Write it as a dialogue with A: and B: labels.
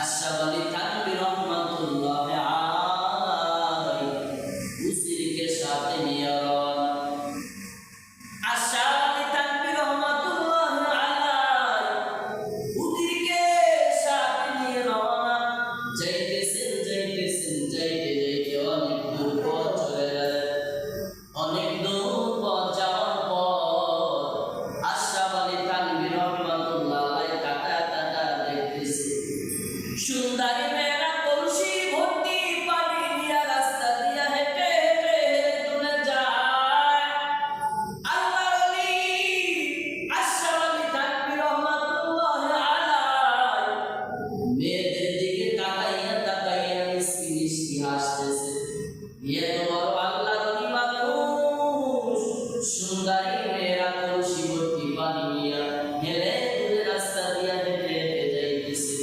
A: আশরাফ আলী থানভী রহমাতুল্লাহ আলাইহি উজিরকে সাথে নিয়ে রওনা। আশরাফ আলী থানভী রহমাতুল্লাহ আলাইহি উজিরকে সাথে নিয়ে রওনা। যাইতেছেন যাইতে যাইতে অনেক দূর পথ চলে গেলেন। অনেক দূর পথ যাওয়ার পর আশরাফ আলী থানভী রহমাতুল্লাহ আলাইহি তাকায়া দেখতেছে সুন্দরী মেয়েরা কলসি ভর্তি পানি নিয়ে রাস্তা দিয়ে হেঁটে হেঁটে চলে যায়। আল্লাহর ওলি আশরাফ আলী থানভী রহমাতুল্লাহ আলাইহি মেয়েদের দিকে তাকাইয়া মিষ্টি মিষ্টি হাসতেছে। এত বড় আল্লাহর ওলি মানুষ, সুন্দরী মেয়েরা কলসি ভর্তি পানি নিয়ে হেলে দুলে রাস্তা দিয়ে হেঁটে হেঁটে যাইতেছে।